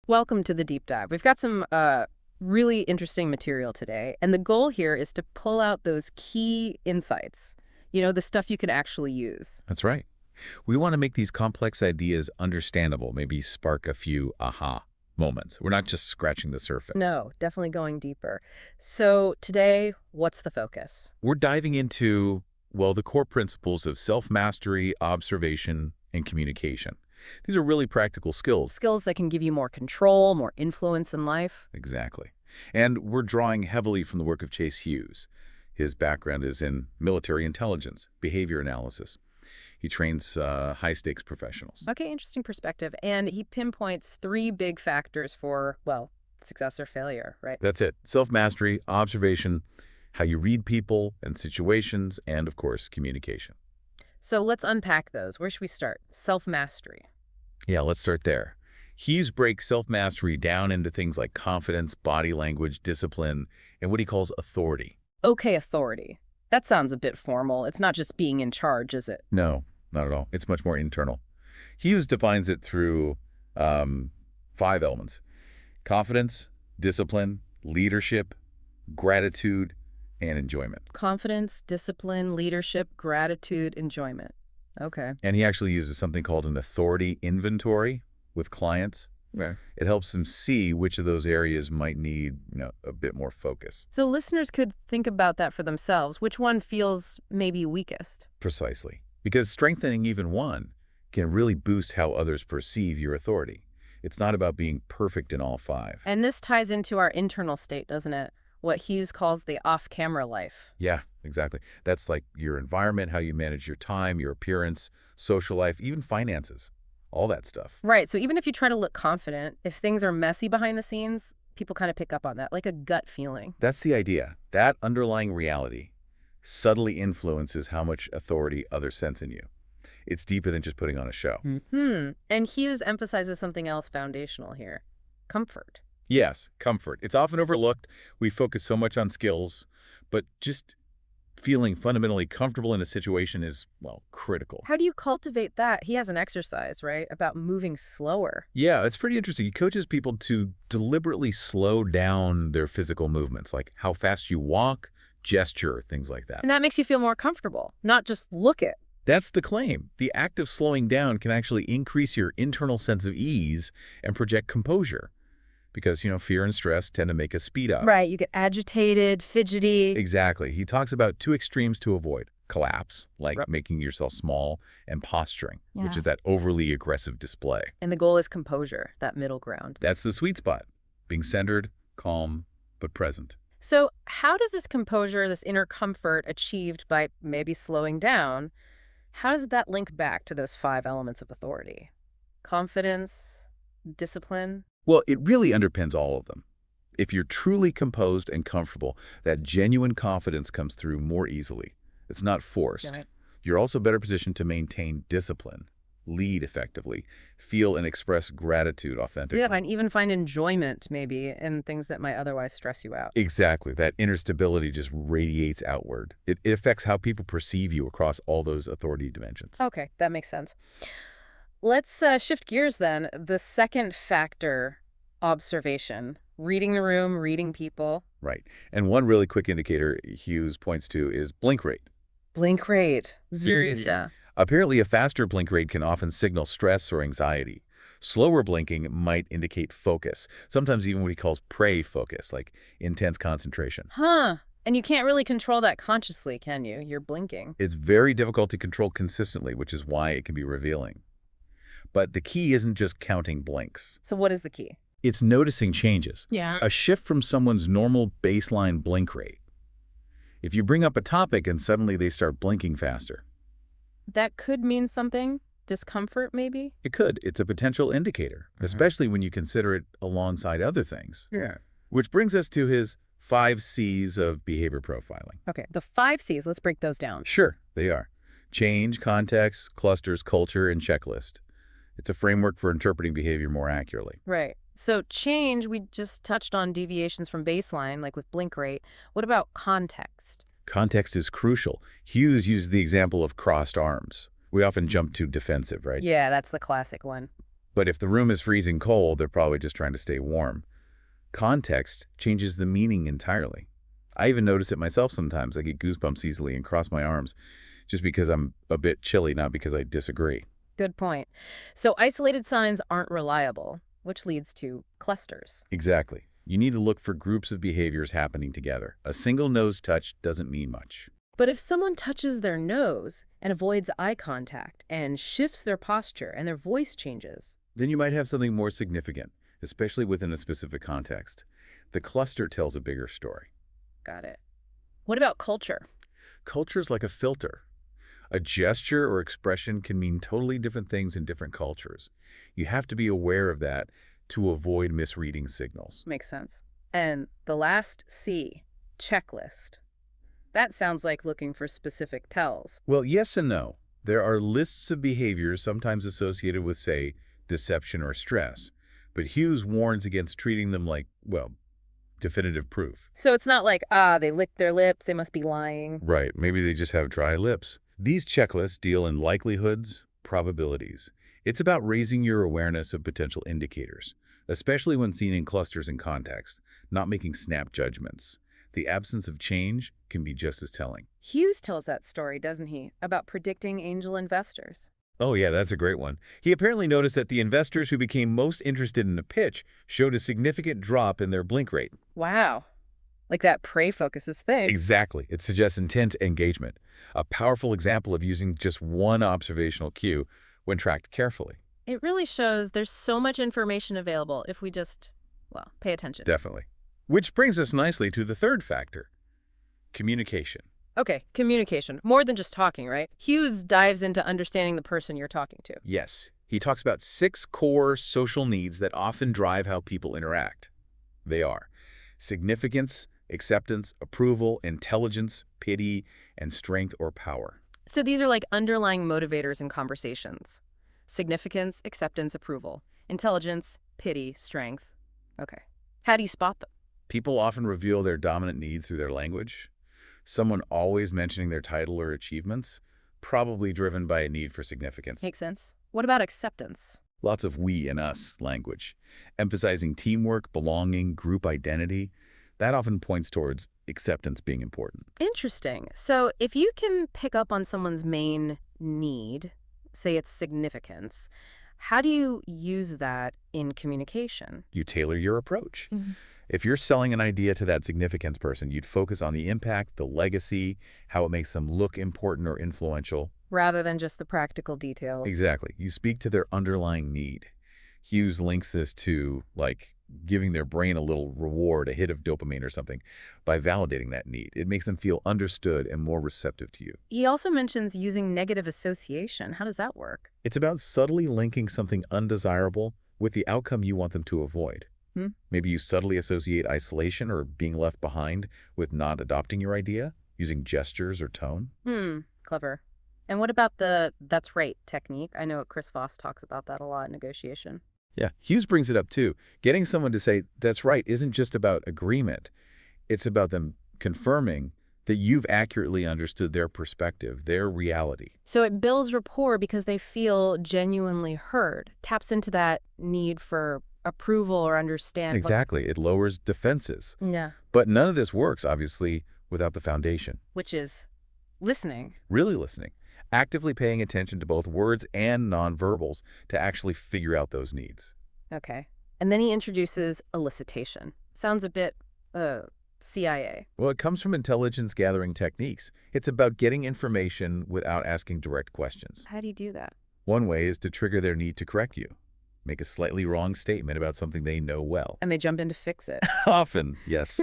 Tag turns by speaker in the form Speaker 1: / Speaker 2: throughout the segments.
Speaker 1: Welcome to the deep dive. We've got some really interesting material today, and the goal here is to pull out those key insights, the stuff you can actually use.
Speaker 2: That's right. We want to make these complex ideas understandable, maybe spark a few aha moments. We're not just scratching the surface.
Speaker 1: No, definitely going deeper. So today, what's the focus?
Speaker 2: We're diving into, well, the core principles of self-mastery, observation, and communication. These are really practical skills.
Speaker 1: Skills that can give you more control, more influence in life.
Speaker 2: Exactly. And we're drawing heavily from the work of Chase Hughes. His background is in military intelligence, behavior analysis. He trains high-stakes professionals.
Speaker 1: Okay, interesting perspective. And he pinpoints three big factors for, well, success or failure, right?
Speaker 2: That's it. Self-mastery, observation, how you read people and situations, and, of course, communication.
Speaker 1: So let's unpack those. Where should we start? Self-mastery.
Speaker 2: Yeah, let's start there. Hughes breaks self-mastery down into things like confidence, body language, discipline, and what he calls authority.
Speaker 1: Okay, authority. That sounds a bit formal. It's not just being in charge, is it?
Speaker 2: No, not at all. It's much more internal. Hughes defines it through 5 elements: confidence, discipline, leadership, gratitude, and enjoyment.
Speaker 1: Confidence, discipline, leadership, gratitude, enjoyment. Okay.
Speaker 2: And he actually uses something called an authority inventory with clients.
Speaker 1: Right.
Speaker 2: It helps them see which of those areas might need, a bit more focus.
Speaker 1: So listeners could think about that for themselves. Which one feels maybe weakest?
Speaker 2: Precisely. Because strengthening even one can really boost how others perceive your authority. It's not about being perfect in all 5.
Speaker 1: And this ties into our internal state, doesn't it? What Hughes calls the off-camera life.
Speaker 2: Yeah, exactly. That's like your environment, how you manage your time, your appearance, social life, even finances, all that stuff.
Speaker 1: Right. So even if you try to look confident, if things are messy behind the scenes, people kind of pick up on that, like a gut feeling.
Speaker 2: That's the idea. That underlying reality subtly influences how much authority others sense in you. It's deeper than just putting on a show.
Speaker 1: And Hughes emphasizes something else foundational here: comfort.
Speaker 2: Yes, comfort. It's often overlooked. We focus so much on skills, but just feeling fundamentally comfortable in a situation is, well, critical.
Speaker 1: How do you cultivate that? He has an exercise, right, about moving slower.
Speaker 2: Yeah, it's pretty interesting. He coaches people to deliberately slow down their physical movements, like how fast you walk, gesture, things like that.
Speaker 1: And that makes you feel more comfortable, not just look it.
Speaker 2: That's the claim. The act of slowing down can actually increase your internal sense of ease and project composure. Because, fear and stress tend to make us speed up.
Speaker 1: Right, you get agitated, fidgety.
Speaker 2: Exactly. He talks about 2 extremes to avoid: collapse, like
Speaker 1: Right.
Speaker 2: making yourself small, and posturing, which
Speaker 1: Yeah.
Speaker 2: is that overly aggressive display.
Speaker 1: And the goal is composure, that middle ground.
Speaker 2: That's the sweet spot, being centered, calm, but present.
Speaker 1: So how does this composure, this inner comfort achieved by maybe slowing down, how does that link back to those 5 elements of authority? Confidence, discipline?
Speaker 2: Well, it really underpins all of them. If you're truly composed and comfortable, that genuine confidence comes through more easily. It's not forced.
Speaker 1: Right.
Speaker 2: You're also better positioned to maintain discipline, lead effectively, feel and express gratitude authentically.
Speaker 1: Yeah, and even find enjoyment maybe in things that might otherwise stress you out.
Speaker 2: Exactly. That inner stability just radiates outward. It affects how people perceive you across all those authority dimensions.
Speaker 1: Okay, that makes sense. Let's shift gears then. The second factor, observation. Reading the room, reading people.
Speaker 2: Right. And one really quick indicator Hughes points to is blink rate.
Speaker 1: Blink rate.
Speaker 2: Serious.
Speaker 1: Yeah.
Speaker 2: Apparently, a faster blink rate can often signal stress or anxiety. Slower blinking might indicate focus, sometimes even what he calls prey focus, like intense concentration.
Speaker 1: Huh. And you can't really control that consciously, can you? You're blinking.
Speaker 2: It's very difficult to control consistently, which is why it can be revealing. But the key isn't just counting blinks.
Speaker 1: So what is the key?
Speaker 2: It's noticing changes.
Speaker 1: Yeah.
Speaker 2: A shift from someone's normal baseline blink rate. If you bring up a topic and suddenly they start blinking faster,
Speaker 1: That could mean something. Discomfort, maybe?
Speaker 2: it could. It's a potential indicator, especially when you consider it alongside other things.
Speaker 1: Yeah.
Speaker 2: Which brings us to his 5 C's of behavior profiling.
Speaker 1: Okay, the 5 C's, let's break those down.
Speaker 2: Sure, they are: change, context, clusters, culture, and checklist. It's a framework for interpreting behavior more accurately.
Speaker 1: Right. So change, we just touched on deviations from baseline, like with blink rate. What about context?
Speaker 2: Context is crucial. Hughes used the example of crossed arms. We often jump to defensive, right?
Speaker 1: Yeah, that's the classic one.
Speaker 2: But if the room is freezing cold, they're probably just trying to stay warm. Context changes the meaning entirely. I even notice it myself sometimes. I get goosebumps easily and cross my arms just because I'm a bit chilly, not because I disagree.
Speaker 1: Good point. So isolated signs aren't reliable, which leads to clusters.
Speaker 2: Exactly. You need to look for groups of behaviors happening together. A single nose touch doesn't mean much.
Speaker 1: But if someone touches their nose and avoids eye contact and shifts their posture and their voice changes.
Speaker 2: Then you might have something more significant, especially within a specific context. The cluster tells a bigger story.
Speaker 1: Got it. What about culture?
Speaker 2: Culture's like a filter. A gesture or expression can mean totally different things in different cultures. You have to be aware of that to avoid misreading signals.
Speaker 1: Makes sense. And the last C, checklist. That sounds like looking for specific tells.
Speaker 2: Well, yes and no. There are lists of behaviors sometimes associated with, say, deception or stress, but Hughes warns against treating them like, well, definitive proof.
Speaker 1: So it's not like, they licked their lips, they must be lying.
Speaker 2: Right, maybe they just have dry lips. These checklists deal in likelihoods, probabilities. It's about raising your awareness of potential indicators, especially when seen in clusters and context, not making snap judgments. The absence of change can be just as telling.
Speaker 1: Hughes tells that story, doesn't he, about predicting angel investors.
Speaker 2: Oh yeah, that's a great one. He apparently noticed that the investors who became most interested in a pitch showed a significant drop in their blink rate.
Speaker 1: Wow. Like that prey focuses thing.
Speaker 2: Exactly. It suggests intense engagement, a powerful example of using just one observational cue when tracked carefully.
Speaker 1: It really shows there's so much information available if we just, well, pay attention.
Speaker 2: Definitely. Which brings us nicely to the third factor, communication.
Speaker 1: Okay, communication. More than just talking, right? Hughes dives into understanding the person you're talking to.
Speaker 2: Yes, he talks about 6 core social needs that often drive how people interact. They are significance, acceptance, approval, intelligence, pity, and strength or power.
Speaker 1: So these are like underlying motivators in conversations. Significance, acceptance, approval. Intelligence, pity, strength. Okay. How do you spot them?
Speaker 2: People often reveal their dominant need through their language. Someone always mentioning their title or achievements, probably driven by a need for significance.
Speaker 1: Makes sense. What about acceptance?
Speaker 2: Lots of we and us language, emphasizing teamwork, belonging, group identity. That often points towards acceptance being important.
Speaker 1: Interesting. So if you can pick up on someone's main need, say it's significance, how do you use that in communication?
Speaker 2: You tailor your approach.
Speaker 1: Mhm.
Speaker 2: If you're selling an idea to that significance person, you'd focus on the impact, the legacy, how it makes them look important or influential.
Speaker 1: Rather than just the practical details.
Speaker 2: Exactly. You speak to their underlying need. Hughes links this to, like, giving their brain a little reward, a hit of dopamine or something, by validating that need. It makes them feel understood and more receptive to you.
Speaker 1: He also mentions using negative association. How does that work?
Speaker 2: It's about subtly linking something undesirable with the outcome you want them to avoid. Maybe you subtly associate isolation or being left behind with not adopting your idea, using gestures or tone.
Speaker 1: Clever. And what about the "that's right" technique? I know Chris Voss talks about that a lot in negotiation.
Speaker 2: Yeah, Hughes brings it up too. Getting someone to say, that's right, isn't just about agreement. It's about them confirming that you've accurately understood their perspective, their reality.
Speaker 1: So it builds rapport because they feel genuinely heard, taps into that need for approval or understanding.
Speaker 2: Exactly. It lowers defenses.
Speaker 1: Yeah.
Speaker 2: But none of this works, obviously, without the foundation.
Speaker 1: Which is listening.
Speaker 2: Really listening. Actively paying attention to both words and nonverbals to actually figure out those needs.
Speaker 1: Okay. And then he introduces elicitation. Sounds a bit, CIA.
Speaker 2: Well, it comes from intelligence gathering techniques. It's about getting information without asking direct questions.
Speaker 1: How do you do that?
Speaker 2: One way is to trigger their need to correct you. Make a slightly wrong statement about something they know well.
Speaker 1: And they jump in to fix it.
Speaker 2: Often, yes.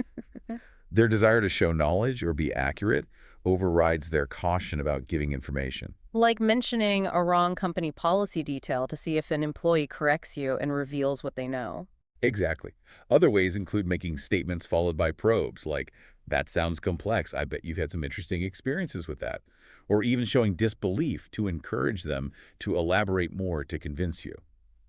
Speaker 2: Their desire to show knowledge or be accurate overrides their caution about giving information.
Speaker 1: Like mentioning a wrong company policy detail to see if an employee corrects you and reveals what they know.
Speaker 2: Exactly. Other ways include making statements followed by probes, like, that sounds complex, I bet you've had some interesting experiences with that. Or even showing disbelief to encourage them to elaborate more to convince you.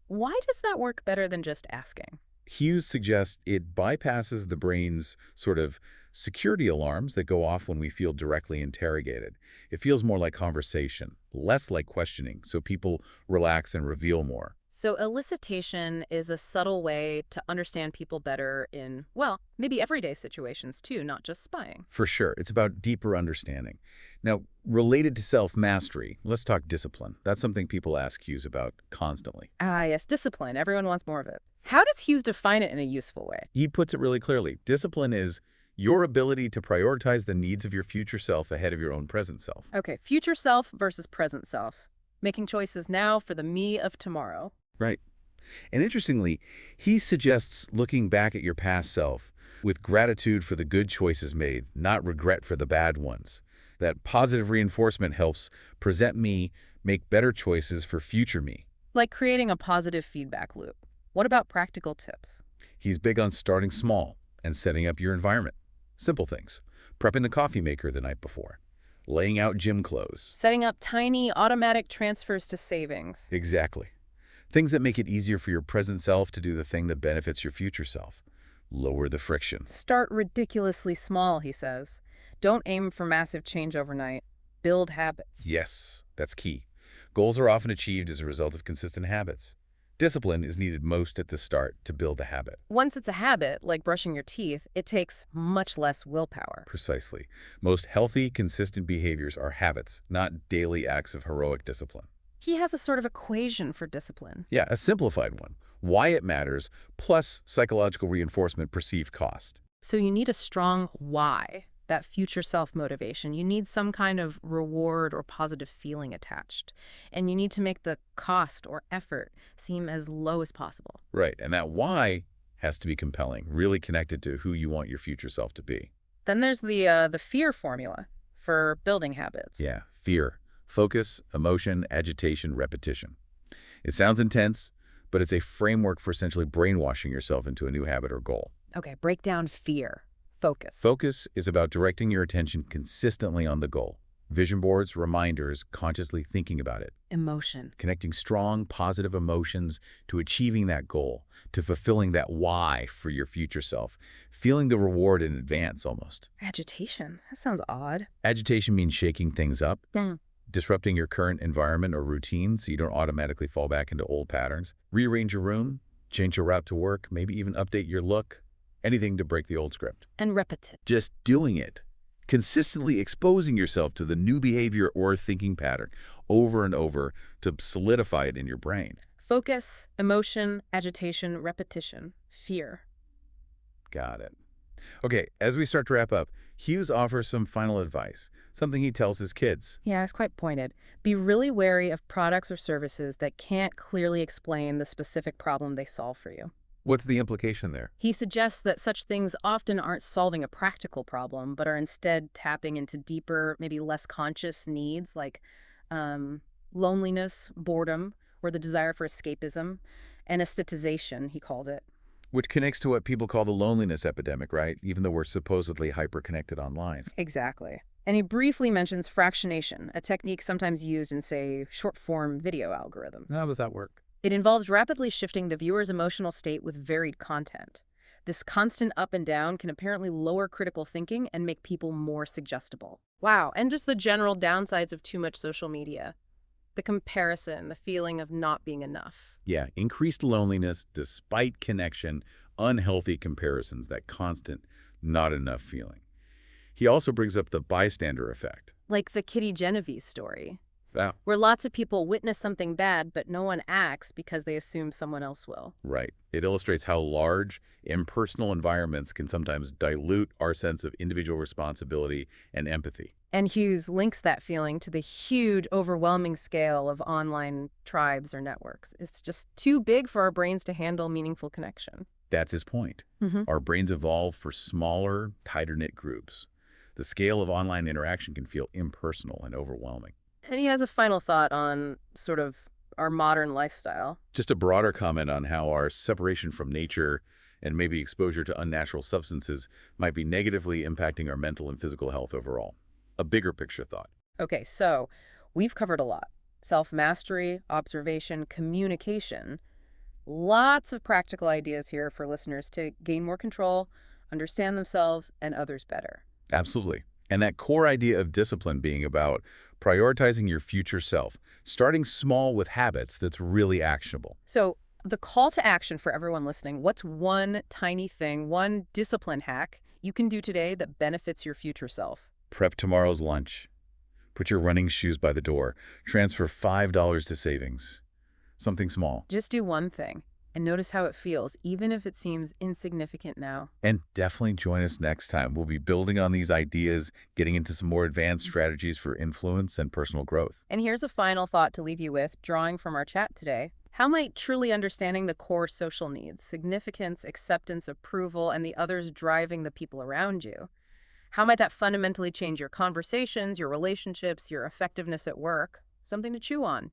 Speaker 1: Why does that work better than just asking?
Speaker 2: Hughes suggests it bypasses the brain's sort of security alarms that go off when we feel directly interrogated. It feels more like conversation, less like questioning, so people relax and reveal more.
Speaker 1: So elicitation is a subtle way to understand people better in, well, maybe everyday situations too, not just spying.
Speaker 2: For sure, it's about deeper understanding. Now, related to self-mastery, let's talk discipline. That's something people ask Hughes about constantly.
Speaker 1: Ah, yes, discipline. Everyone wants more of it. How does Hughes define it in a useful way?
Speaker 2: He puts it really clearly. Discipline is your ability to prioritize the needs of your future self ahead of your own present self.
Speaker 1: Okay, future self versus present self. Making choices now for the me of tomorrow.
Speaker 2: Right. And interestingly, he suggests looking back at your past self with gratitude for the good choices made, not regret for the bad ones. That positive reinforcement helps present me make better choices for future me.
Speaker 1: Like creating a positive feedback loop. What about practical tips?
Speaker 2: He's big on starting small and setting up your environment. Simple things. Prepping the coffee maker the night before. Laying out gym clothes.
Speaker 1: Setting up tiny automatic transfers to savings.
Speaker 2: Exactly. Things that make it easier for your present self to do the thing that benefits your future self. Lower the friction.
Speaker 1: Start ridiculously small, he says. Don't aim for massive change overnight. Build habits.
Speaker 2: Yes, that's key. Goals are often achieved as a result of consistent habits. Discipline is needed most at the start to build a habit.
Speaker 1: Once it's a habit, like brushing your teeth, it takes much less willpower.
Speaker 2: Precisely. Most healthy, consistent behaviors are habits, not daily acts of heroic discipline.
Speaker 1: He has a sort of equation for discipline.
Speaker 2: Yeah, a simplified one. Why it matters, plus psychological reinforcement perceived cost.
Speaker 1: So you need a strong why, that future self-motivation. You need some kind of reward or positive feeling attached. And you need to make the cost or effort seem as low as possible.
Speaker 2: Right, and that why has to be compelling, really connected to who you want your future self to be.
Speaker 1: Then there's the fear formula for building habits.
Speaker 2: Yeah, fear. Focus, emotion, agitation, repetition. It sounds intense, but it's a framework for essentially brainwashing yourself into a new habit or goal.
Speaker 1: Okay, break down fear. Focus.
Speaker 2: Focus is about directing your attention consistently on the goal. Vision boards, reminders, consciously thinking about it.
Speaker 1: Emotion.
Speaker 2: Connecting strong, positive emotions to achieving that goal, to fulfilling that why for your future self. Feeling the reward in advance almost.
Speaker 1: Agitation. That sounds odd.
Speaker 2: Agitation means shaking things up.
Speaker 1: Yeah.
Speaker 2: Disrupting your current environment or routine so you don't automatically fall back into old patterns. Rearrange your room, change your route to work, maybe even update your look. Anything to break the old script.
Speaker 1: And repetitive.
Speaker 2: Just doing it. Consistently exposing yourself to the new behavior or thinking pattern over and over to solidify it in your brain.
Speaker 1: Focus, emotion, agitation, repetition, fear.
Speaker 2: Got it. Okay, as we start to wrap up, Hughes offers some final advice, something he tells his kids.
Speaker 1: Yeah, it's quite pointed. Be really wary of products or services that can't clearly explain the specific problem they solve for you.
Speaker 2: What's the implication there?
Speaker 1: He suggests that such things often aren't solving a practical problem, but are instead tapping into deeper, maybe less conscious needs like loneliness, boredom, or the desire for escapism, anesthetization, he calls it.
Speaker 2: Which connects to what people call the loneliness epidemic, right? Even though we're supposedly hyper-connected online.
Speaker 1: Exactly. And he briefly mentions fractionation, a technique sometimes used in, say, short-form video algorithms.
Speaker 2: How does that work?
Speaker 1: It involves rapidly shifting the viewer's emotional state with varied content. This constant up and down can apparently lower critical thinking and make people more suggestible. Wow, and just the general downsides of too much social media. The comparison, the feeling of not being enough.
Speaker 2: Yeah, increased loneliness despite connection, unhealthy comparisons, that constant not enough feeling. He also brings up the bystander effect.
Speaker 1: Like the Kitty Genovese story,
Speaker 2: Wow.
Speaker 1: where lots of people witness something bad, but no one acts because they assume someone else will.
Speaker 2: Right. It illustrates how large, impersonal environments can sometimes dilute our sense of individual responsibility and empathy.
Speaker 1: And Hughes links that feeling to the huge, overwhelming scale of online tribes or networks. It's just too big for our brains to handle meaningful connection.
Speaker 2: That's his point. Our brains evolve for smaller, tighter-knit groups. The scale of online interaction can feel impersonal and overwhelming.
Speaker 1: And he has a final thought on sort of our modern lifestyle.
Speaker 2: Just a broader comment on how our separation from nature and maybe exposure to unnatural substances might be negatively impacting our mental and physical health overall. A bigger picture thought.
Speaker 1: Okay, so we've covered a lot. Self-mastery, observation, communication. Lots of practical ideas here for listeners to gain more control, understand themselves and others better.
Speaker 2: Absolutely. And that core idea of discipline being about prioritizing your future self, starting small with habits that's really actionable.
Speaker 1: So the call to action for everyone listening, what's one tiny thing, one discipline hack you can do today that benefits your future self?
Speaker 2: Prep tomorrow's lunch. Put your running shoes by the door. Transfer $5 to savings. Something small.
Speaker 1: Just do one thing and notice how it feels, even if it seems insignificant now.
Speaker 2: And definitely join us next time. We'll be building on these ideas, getting into some more advanced strategies for influence and personal growth.
Speaker 1: And here's a final thought to leave you with, drawing from our chat today. How might truly understanding the core social needs, significance, acceptance, approval, and the others driving the people around you, how might that fundamentally change your conversations, your relationships, your effectiveness at work? Something to chew on.